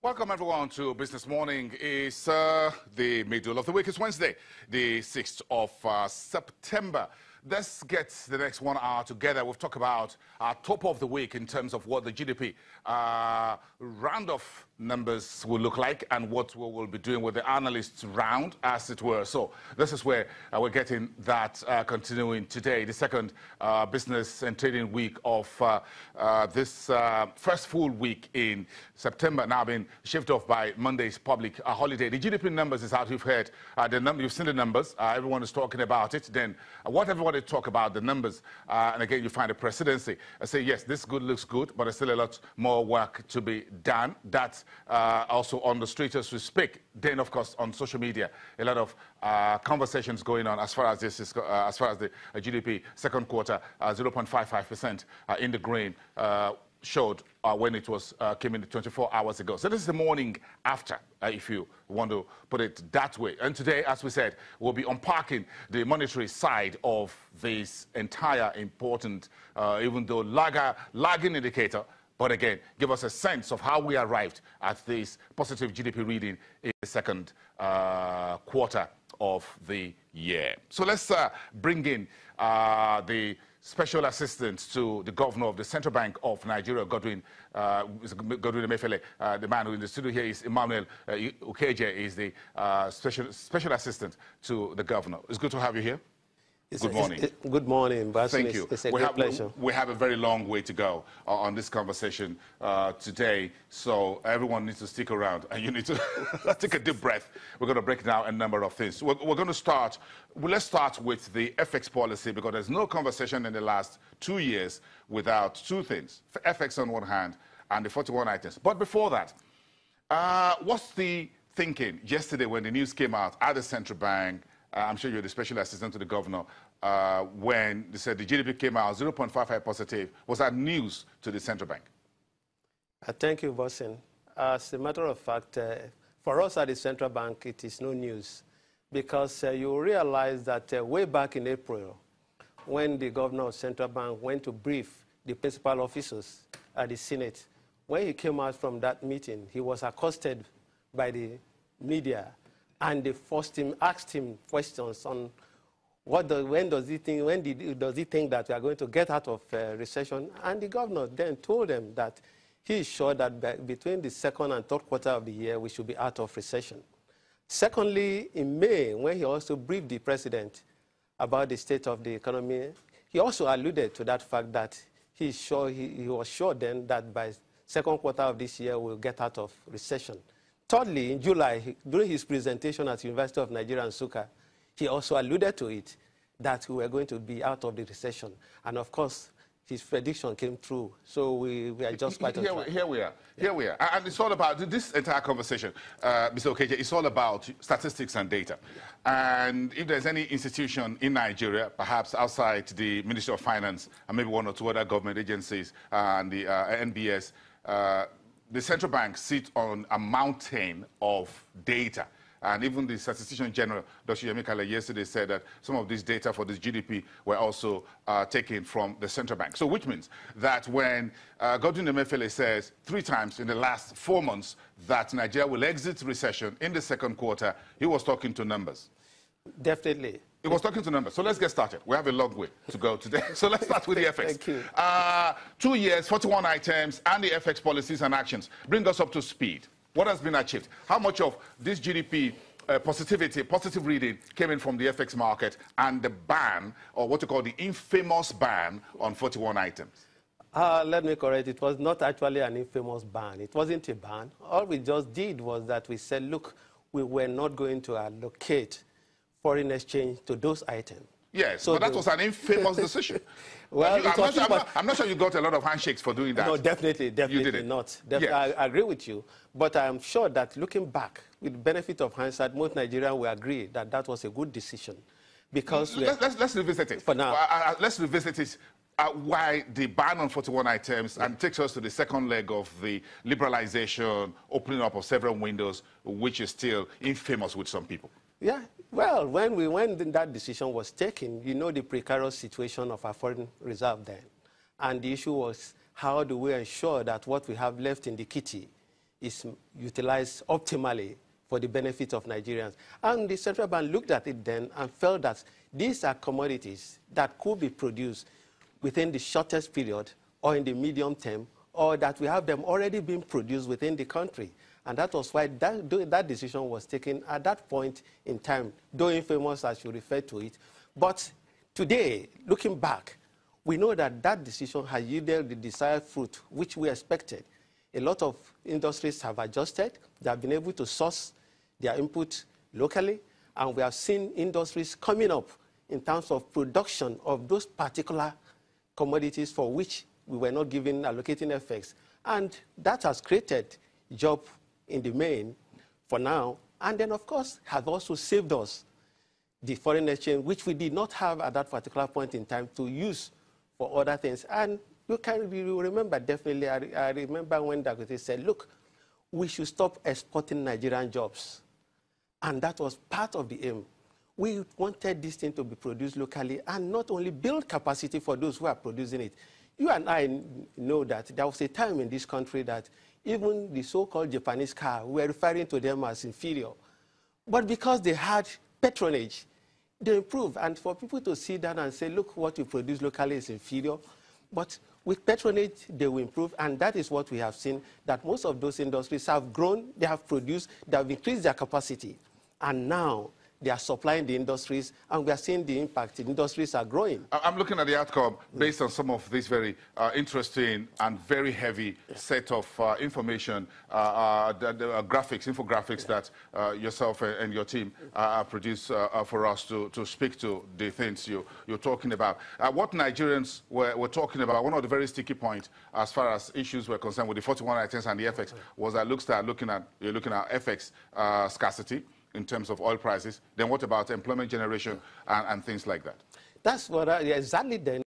Welcome everyone to Business Morning. It's the middle of the week. It's Wednesday, the 6th of September. Let's get the next 1 hour together. We've talked about our top of the week in terms of what the GDP round of numbers will look like and what we will be doing with the analysts round, as it were. So this is where we're getting that continuing today, the second business and trading week of this first full week in September, now being shifted off by Monday's public holiday. The GDP numbers is out. You've heard you've seen the numbers. Everyone is talking about it. Then what everybody talk about the numbers, and again you find the presidency say yes, this good looks good, but there's still a lot more work to be done. That's also on the street as we speak. Then of course on social media, a lot of conversations going on as far as this is as far as the GDP second quarter 0.55% in the green. Showed when it was came in 24 hours ago. So this is the morning after, if you want to put it that way. And today, as we said, we'll be unpacking the monetary side of this entire important, even though lagging indicator, but again, give us a sense of how we arrived at this positive GDP reading in the second quarter of the year. So let's bring in the Special Assistant to the Governor of the Central Bank of Nigeria, Godwin Emefiele. The man who in the studio here is Emmanuel Ukeje, is the Special Assistant to the Governor. It's good to have you here. Good morning. Good morning, Basim. Thank you. It's a great pleasure. We have a very long way to go on this conversation today, so everyone needs to stick around, and you need to take a deep breath. We're going to break down a number of things. We're going to start. Well, let's start with the FX policy, because there's no conversation in the last 2 years without two things: FX on one hand and the 41 items. But before that, what's the thinking yesterday when the news came out at the Central Bank? I'm sure you're the Special Assistant to the Governor, when they said the GDP came out 0.55 positive. Was that news to the Central Bank? Thank you, Bosin. As a matter of fact, for us at the Central Bank, it is no news, because you realize that way back in April, when the Governor of Central Bank went to brief the principal officers at the Senate, when he came out from that meeting, he was accosted by the media. And they asked him questions on when does he think that we are going to get out of recession? And the governor then told them that he is sure that between the second and third quarter of the year, we should be out of recession. Secondly, in May, when he also briefed the president about the state of the economy, he also alluded to that fact that he was sure then that by second quarter of this year, we'll get out of recession. Thirdly, in July, during his presentation at the University of Nigeria, Nsukka, he also alluded to it, that we were going to be out of the recession. And of course, his prediction came true. So we are just quite on track. Here we are. And it's all about, this entire conversation, Mr. Okeje, it's all about statistics and data. And if there's any institution in Nigeria, perhaps outside the Ministry of Finance, and maybe one or two other government agencies, and the NBS, the Central Bank sits on a mountain of data. And even the Statistician General, Dr. Yemikale, yesterday said that some of this data for this GDP were also taken from the Central Bank. So which means that when Godwin Emefiele says 3 times in the last 4 months that Nigeria will exit recession in the second quarter, he was talking to numbers. Definitely. He was talking to numbers. So let's get started. We have a long way to go today. So let's start with the FX. Thank you. 2 years, 41 items, and the FX policies and actions. Bring us up to speed. What has been achieved? How much of this GDP positive reading came in from the FX market and the ban, or what you call the infamous ban on 41 items? Let me correct. It was not actually an infamous ban. It wasn't a ban. All we just did was that we said, look, we were not going to allocate foreign exchange to those items. Yes, so but that was an infamous decision. Well, I'm not sure you got a lot of handshakes for doing that. No, definitely not. Yes. I agree with you. But I'm sure that looking back, with the benefit of hindsight, most Nigerians will agree that that was a good decision. Because let's revisit it. For now. Let's revisit it. Why the ban on 41 items, and takes us to the second leg of the liberalization, opening up of several windows, which is still infamous with some people. Yeah, well, when that decision was taken, you know the precarious situation of our foreign reserve then. And the issue was, how do we ensure that what we have left in the kitty is utilized optimally for the benefit of Nigerians. And the central bank looked at it then and felt that these are commodities that could be produced within the shortest period or in the medium term, or that we have them already being produced within the country. And that was why that decision was taken at that point in time, though infamous as you refer to it. But today, looking back, we know that that decision has yielded the desired fruit, which we expected. A lot of industries have adjusted. They have been able to source their input locally, and we have seen industries coming up in terms of production of those particular commodities for which we were not allocating effects. And that has created jobs in the main for now, and then, of course, have also saved us the foreign exchange, which we did not have at that particular point in time to use for other things. And you remember, definitely, I remember when Dangote said, look, we should stop exporting Nigerian jobs. And that was part of the aim. We wanted this thing to be produced locally and not only build capacity for those who are producing it. You and I know that there was a time in this country that even the so-called Japanese car, we were referring to them as inferior. But because they had patronage, they improved. And for people to sit down and say, look, what you produce locally is inferior, but with patronage, they will improve. And that is what we have seen, that most of those industries have grown, they have produced, they have increased their capacity. And now they are supplying the industries, and we are seeing the impact. The industries are growing. I'm looking at the outcome based on some of this very interesting and very heavy set of information, graphics, infographics that yourself and your team produce for us to speak to the things you're talking about. What Nigerians were talking about, one of the very sticky points as far as issues were concerned with the 41 items and the FX was that you're looking at FX scarcity in terms of oil prices. Then what about employment generation and things like that? That's what exactly then.